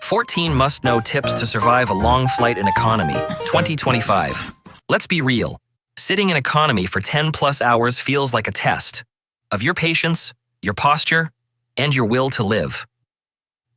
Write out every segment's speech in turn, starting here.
14 must-know tips to survive a long flight in economy, 2025. Let's be real. Sitting in economy for 10+ hours feels like a test of your patience, your posture, and your will to live.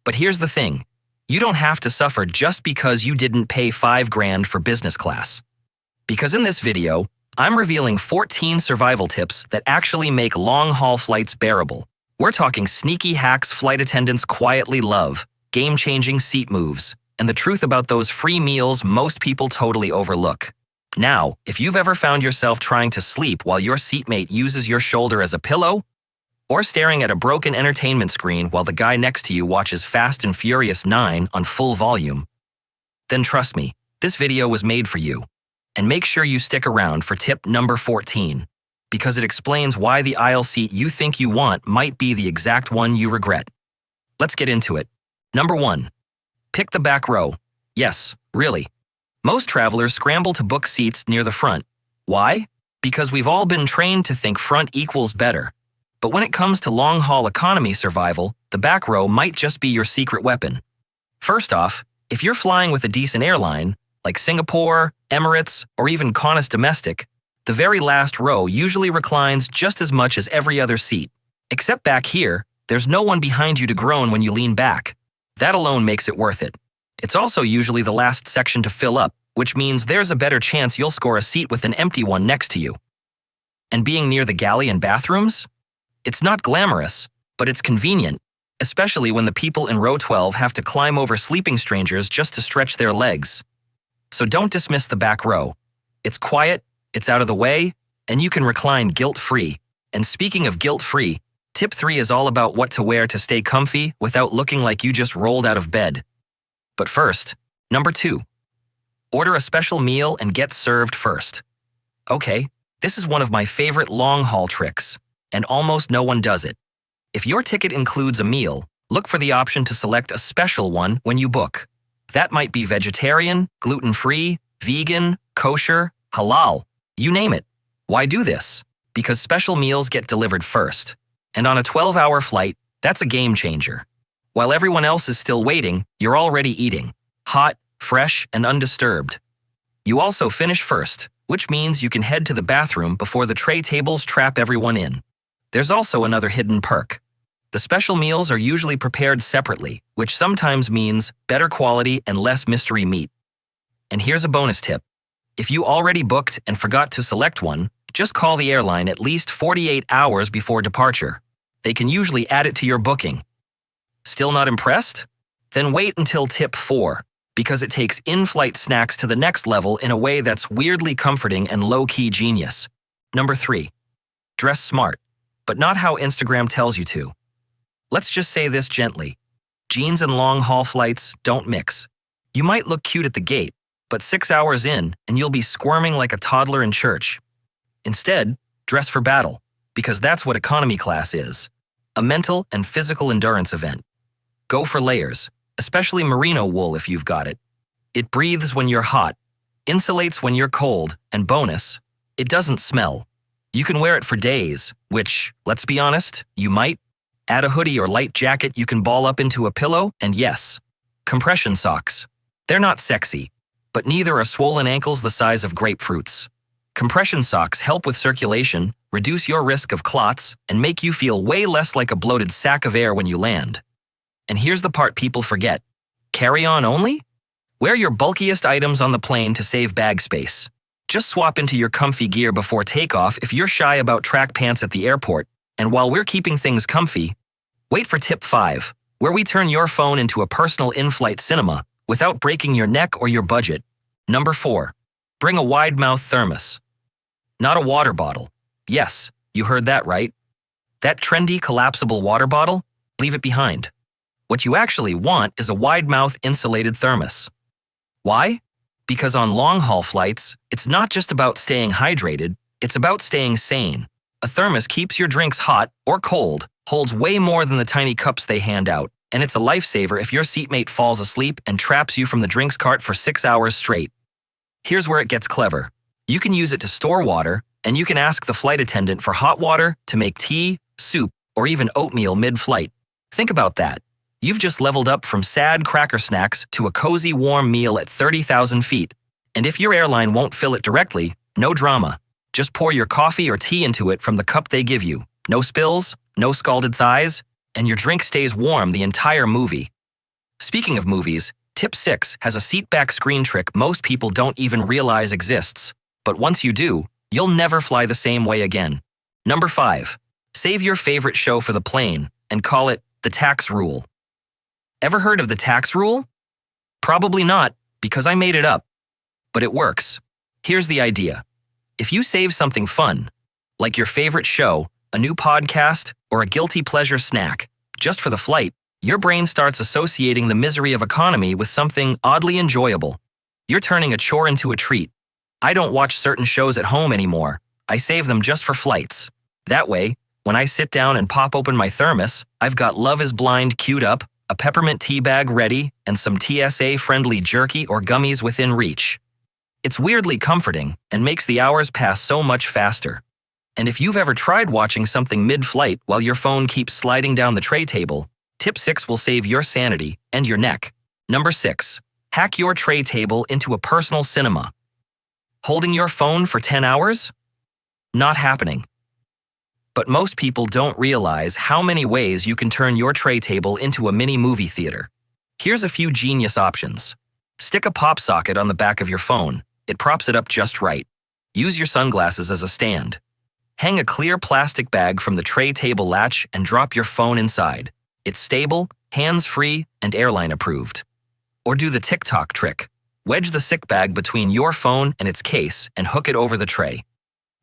But here's the thing. You don't have to suffer just because you didn't pay $5,000 for business class. Because in this video, I'm revealing 14 survival tips that actually make long-haul flights bearable. We're talking sneaky hacks flight attendants quietly love, game-changing seat moves, and the truth about those free meals most people totally overlook. Now, if you've ever found yourself trying to sleep while your seatmate uses your shoulder as a pillow, or staring at a broken entertainment screen while the guy next to you watches Fast and Furious 9 on full volume, then trust me, this video was made for you. And make sure you stick around for tip number 14, because it explains why the aisle seat you think you want might be the exact one you regret. Let's get into it. Number 1. Pick the back row. Yes, really. Most travelers scramble to book seats near the front. Why? Because we've all been trained to think front equals better. But when it comes to long-haul economy survival, the back row might just be your secret weapon. First off, if you're flying with a decent airline, like Singapore, Emirates, or even Qantas Domestic, the very last row usually reclines just as much as every other seat. Except back here, there's no one behind you to groan when you lean back. That alone makes it worth it. It's also usually the last section to fill up, which means there's a better chance you'll score a seat with an empty one next to you. And being near the galley and bathrooms? It's not glamorous, but it's convenient, especially when the people in row 12 have to climb over sleeping strangers just to stretch their legs. So don't dismiss the back row. It's quiet, it's out of the way, and you can recline guilt-free. And speaking of guilt-free, tip 3 is all about what to wear to stay comfy without looking like you just rolled out of bed. But first, number 2. Order a special meal and get served first. Okay, this is one of my favorite long-haul tricks, and almost no one does it. If your ticket includes a meal, look for the option to select a special one when you book. That might be vegetarian, gluten-free, vegan, kosher, halal, you name it. Why do this? Because special meals get delivered first. And on a 12-hour flight, that's a game changer. While everyone else is still waiting, you're already eating. Hot, fresh, and undisturbed. You also finish first, which means you can head to the bathroom before the tray tables trap everyone in. There's also another hidden perk. The special meals are usually prepared separately, which sometimes means better quality and less mystery meat. And here's a bonus tip. If you already booked and forgot to select one, just call the airline at least 48 hours before departure. They can usually add it to your booking. Still not impressed? Then wait until tip 4, because it takes in-flight snacks to the next level in a way that's weirdly comforting and low-key genius. Number 3. Dress smart, but not how Instagram tells you to. Let's just say this gently. Jeans and long-haul flights don't mix. You might look cute at the gate, but 6 hours in, and you'll be squirming like a toddler in church. Instead, dress for battle, because that's what economy class is. A mental and physical endurance event. Go for layers, especially merino wool if you've got it. It breathes when you're hot, insulates when you're cold, and bonus, it doesn't smell. You can wear it for days, which, let's be honest, you might. Add a hoodie or light jacket you can ball up into a pillow, and yes, compression socks. They're not sexy, but neither are swollen ankles the size of grapefruits. Compression socks help with circulation, reduce your risk of clots, and make you feel way less like a bloated sack of air when you land. And here's the part people forget. Carry-on only? Wear your bulkiest items on the plane to save bag space. Just swap into your comfy gear before takeoff if you're shy about track pants at the airport. And while we're keeping things comfy, wait for tip 5, where we turn your phone into a personal in-flight cinema without breaking your neck or your budget. Number 4. Bring a widemouth thermos. Not a water bottle. Yes, you heard that right. That trendy collapsible water bottle? Leave it behind. What you actually want is a widemouth insulated thermos. Why? Because on long-haul flights, it's not just about staying hydrated, it's about staying sane. A thermos keeps your drinks hot or cold, holds way more than the tiny cups they hand out, and it's a lifesaver if your seatmate falls asleep and traps you from the drinks cart for 6 hours straight. Here's where it gets clever. You can use it to store water, and you can ask the flight attendant for hot water to make tea, soup, or even oatmeal mid-flight. Think about that. You've just leveled up from sad cracker snacks to a cozy warm meal at 30,000 feet. And if your airline won't fill it directly, no drama. Just pour your coffee or tea into it from the cup they give you. No spills, no scalded thighs, and your drink stays warm the entire movie. Speaking of movies, Tip 6 has a seatback screen trick most people don't even realize exists. But once you do, you'll never fly the same way again. Number 5. Save your favorite show for the plane and call it the tax rule. Ever heard of the tax rule? Probably not, because I made it up. But it works. Here's the idea. If you save something fun, like your favorite show, a new podcast, or a guilty pleasure snack, just for the flight, your brain starts associating the misery of economy with something oddly enjoyable. You're turning a chore into a treat. I don't watch certain shows at home anymore. I save them just for flights. That way, when I sit down and pop open my thermos, I've got Love is Blind queued up, a peppermint tea bag ready, and some TSA-friendly jerky or gummies within reach. It's weirdly comforting and makes the hours pass so much faster. And if you've ever tried watching something mid-flight while your phone keeps sliding down the tray table, Tip 6 will save your sanity and your neck. Number 6. Hack your tray table into a personal cinema. Holding your phone for 10 hours? Not happening. But most people don't realize how many ways you can turn your tray table into a mini movie theater. Here's a few genius options. Stick a pop socket on the back of your phone. It props it up just right. Use your sunglasses as a stand. Hang a clear plastic bag from the tray table latch and drop your phone inside. It's stable, hands-free, and airline approved. Or do the TikTok trick. Wedge the sick bag between your phone and its case and hook it over the tray.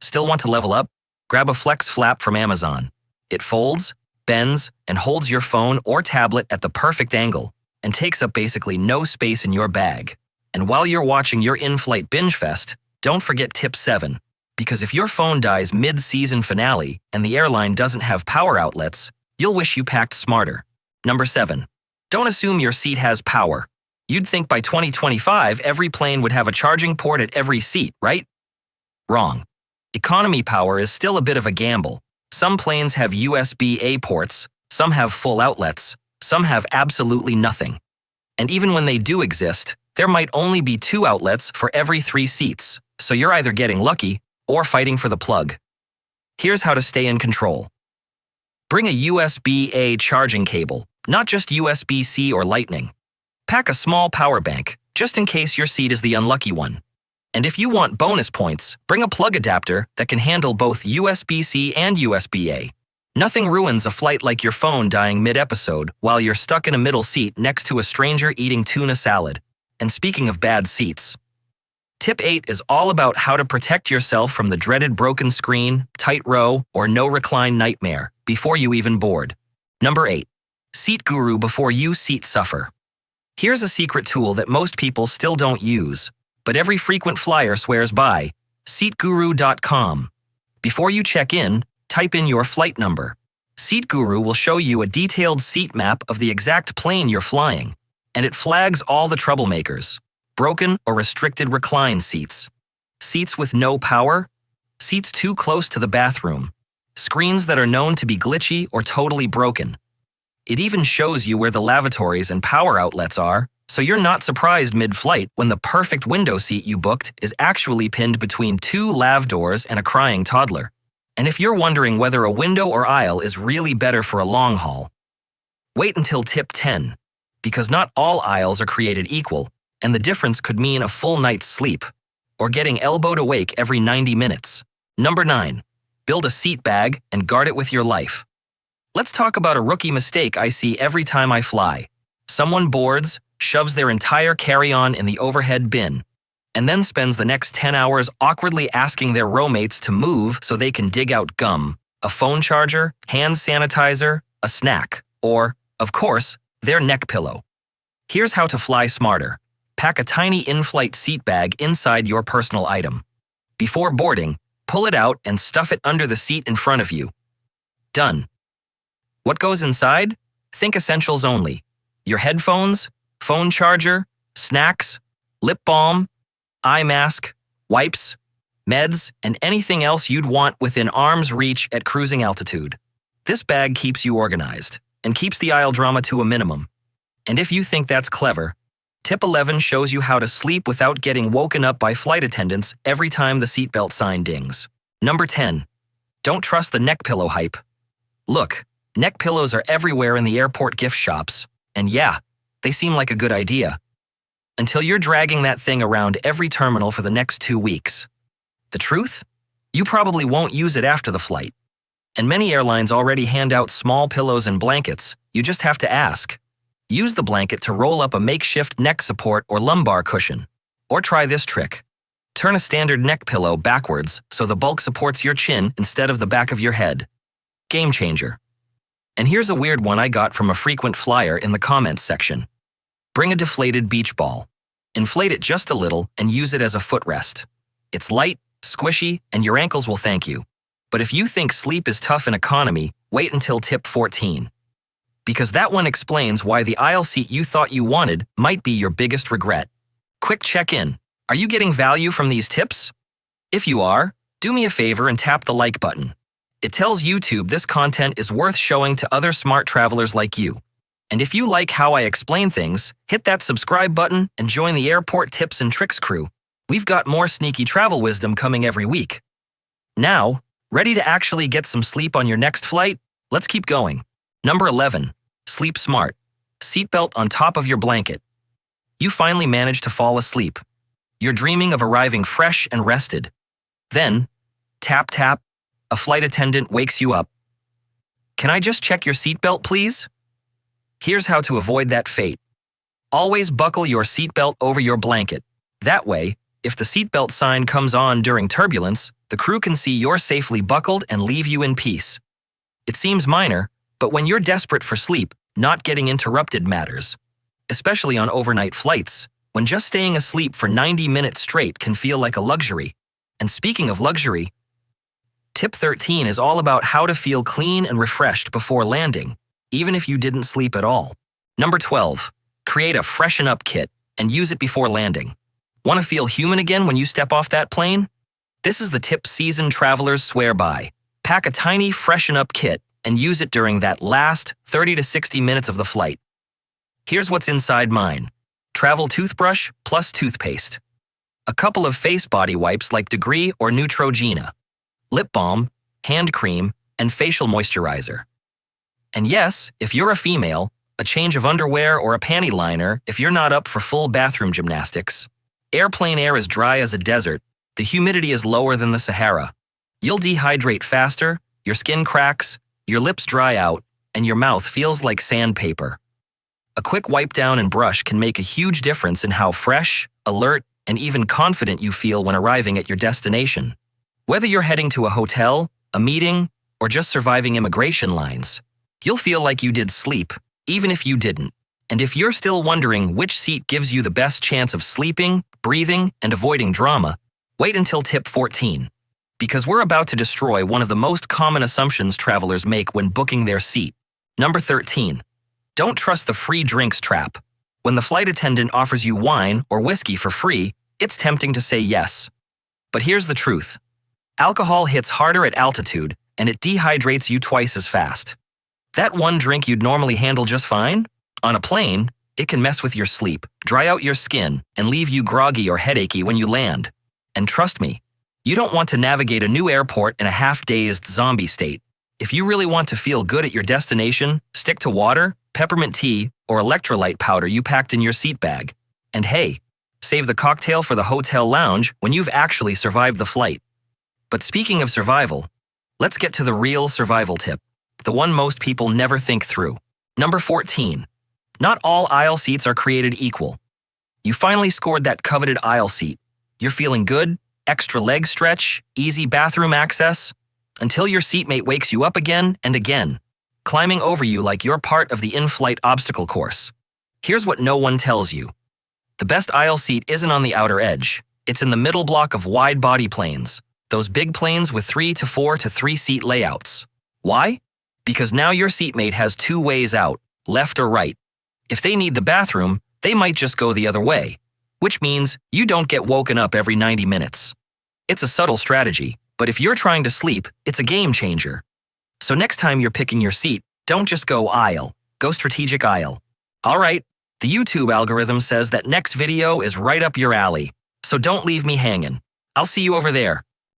Still want to level up? Grab a Flex Flap from Amazon. It folds, bends, and holds your phone or tablet at the perfect angle and takes up basically no space in your bag. And while you're watching your in-flight binge fest, don't forget Tip 7. Because if your phone dies mid-season finale and the airline doesn't have power outlets, you'll wish you packed smarter. Number 7. Don't assume your seat has power. You'd think by 2025 every plane would have a charging port at every seat, right? Wrong. Economy power is still a bit of a gamble. Some planes have USB-A ports, some have full outlets, some have absolutely nothing. And even when they do exist, there might only be 2 outlets for every 3 seats, so you're either getting lucky or fighting for the plug. Here's how to stay in control. Bring a USB-A charging cable, not just USB-C or Lightning. Pack a small power bank, just in case your seat is the unlucky one. And if you want bonus points, bring a plug adapter that can handle both USB-C and USB-A. Nothing ruins a flight like your phone dying mid-episode while you're stuck in a middle seat next to a stranger eating tuna salad. And speaking of bad seats, Tip 8 is all about how to protect yourself from the dreaded broken screen, tight row, or no recline nightmare before you even board. Number 8. Seat Guru before you seat suffer. Here's a secret tool that most people still don't use, but every frequent flyer swears by: SeatGuru.com. Before you check in, type in your flight number. SeatGuru will show you a detailed seat map of the exact plane you're flying, and it flags all the troublemakers: broken or restricted recline seats, seats with no power, seats too close to the bathroom, screens that are known to be glitchy or totally broken. It even shows you where the lavatories and power outlets are, so you're not surprised mid-flight when the perfect window seat you booked is actually pinned between 2 lav doors and a crying toddler. And if you're wondering whether a window or aisle is really better for a long haul, wait until Tip 10, because not all aisles are created equal, and the difference could mean a full night's sleep, or getting elbowed awake every 90 minutes. Number 9. Build a seat bag and guard it with your life. Let's talk about a rookie mistake I see every time I fly. Someone boards, shoves their entire carry-on in the overhead bin, and then spends the next 10 hours awkwardly asking their rowmates to move so they can dig out gum, a phone charger, hand sanitizer, a snack, or, of course, their neck pillow. Here's how to fly smarter. Pack a tiny in-flight seat bag inside your personal item. Before boarding, pull it out and stuff it under the seat in front of you. Done. What goes inside? Think essentials only. Your headphones, phone charger, snacks, lip balm, eye mask, wipes, meds, and anything else you'd want within arm's reach at cruising altitude. This bag keeps you organized. and keeps the aisle drama to a minimum. And if you think that's clever, Tip 11 shows you how to sleep without getting woken up by flight attendants every time the seatbelt sign dings. Number 10. Don't trust the neck pillow hype. Look, neck pillows are everywhere in the airport gift shops, and yeah, they seem like a good idea. Until you're dragging that thing around every terminal for the next 2 weeks. The truth? You probably won't use it after the flight. And many airlines already hand out small pillows and blankets, you just have to ask. Use the blanket to roll up a makeshift neck support or lumbar cushion. Or try this trick. Turn a standard neck pillow backwards so the bulk supports your chin instead of the back of your head. Game changer. And here's a weird one I got from a frequent flyer in the comments section. Bring a deflated beach ball. Inflate it just a little and use it as a footrest. It's light, squishy, and your ankles will thank you. But if you think sleep is tough in economy, wait until tip 14. Because that one explains why the aisle seat you thought you wanted might be your biggest regret. Quick check-in. Are you getting value from these tips? If you are, do me a favor and tap the like button. It tells YouTube this content is worth showing to other smart travelers like you. And if you like how I explain things, hit that subscribe button and join the Airport Tips and Tricks crew. We've got more sneaky travel wisdom coming every week. Now, ready to actually get some sleep on your next flight? Let's keep going. Number 11. Sleep smart. Seatbelt on top of your blanket. You finally managed to fall asleep. You're dreaming of arriving fresh and rested. Then, tap tap, a flight attendant wakes you up. Can I just check your seatbelt, please? Here's how to avoid that fate. Always buckle your seatbelt over your blanket. That way, if the seatbelt sign comes on during turbulence, the crew can see you're safely buckled and leave you in peace. It seems minor, but when you're desperate for sleep, not getting interrupted matters. Especially on overnight flights, when just staying asleep for 90 minutes straight can feel like a luxury. And speaking of luxury, tip 13 is all about how to feel clean and refreshed before landing, even if you didn't sleep at all. Number 12. Create a Freshen Up Kit and use it before landing. Want to feel human again when you step off that plane? This is the tip seasoned travelers swear by. Pack a tiny Freshen Up Kit and use it during that last 30 to 60 minutes of the flight. Here's what's inside mine. Travel toothbrush plus toothpaste. A couple of face body wipes like Degree or Neutrogena. Lip balm, hand cream, and facial moisturizer. And yes, if you're a female, a change of underwear or a panty liner if you're not up for full bathroom gymnastics. Airplane air is dry as a desert. The humidity is lower than the Sahara. You'll dehydrate faster, your skin cracks, your lips dry out, and your mouth feels like sandpaper. A quick wipe down and brush can make a huge difference in how fresh, alert, and even confident you feel when arriving at your destination. Whether you're heading to a hotel, a meeting, or just surviving immigration lines, you'll feel like you did sleep, even if you didn't. And if you're still wondering which seat gives you the best chance of sleeping, breathing, and avoiding drama, wait until tip 14. Because we're about to destroy one of the most common assumptions travelers make when booking their seat. Number 13. Don't trust the free drinks trap. When the flight attendant offers you wine or whiskey for free, it's tempting to say yes. But here's the truth. Alcohol hits harder at altitude, and it dehydrates you twice as fast. That one drink you'd normally handle just fine? On a plane, it can mess with your sleep, dry out your skin, and leave you groggy or headachy when you land. And trust me, you don't want to navigate a new airport in a half-dazed zombie state. If you really want to feel good at your destination, stick to water, peppermint tea, or electrolyte powder you packed in your seat bag. And hey, save the cocktail for the hotel lounge when you've actually survived the flight. But speaking of survival, let's get to the real survival tip, the one most people never think through. Number 14. Not all aisle seats are created equal. You finally scored that coveted aisle seat. You're feeling good, extra leg stretch, easy bathroom access, until your seatmate wakes you up again and again, climbing over you like you're part of the in-flight obstacle course. Here's what no one tells you. The best aisle seat isn't on the outer edge. It's in the middle block of wide-body planes, those big planes with 3 to 4 to 3 seat layouts. Why? Because now your seatmate has 2 ways out, left or right. If they need the bathroom, they might just go the other way, which means you don't get woken up every 90 minutes. It's a subtle strategy, but if you're trying to sleep, it's a game changer. So next time you're picking your seat, Don't just go aisle, go strategic aisle. All right, the YouTube algorithm says that next video is right up your alley, so don't leave me hanging. I'll see you over there.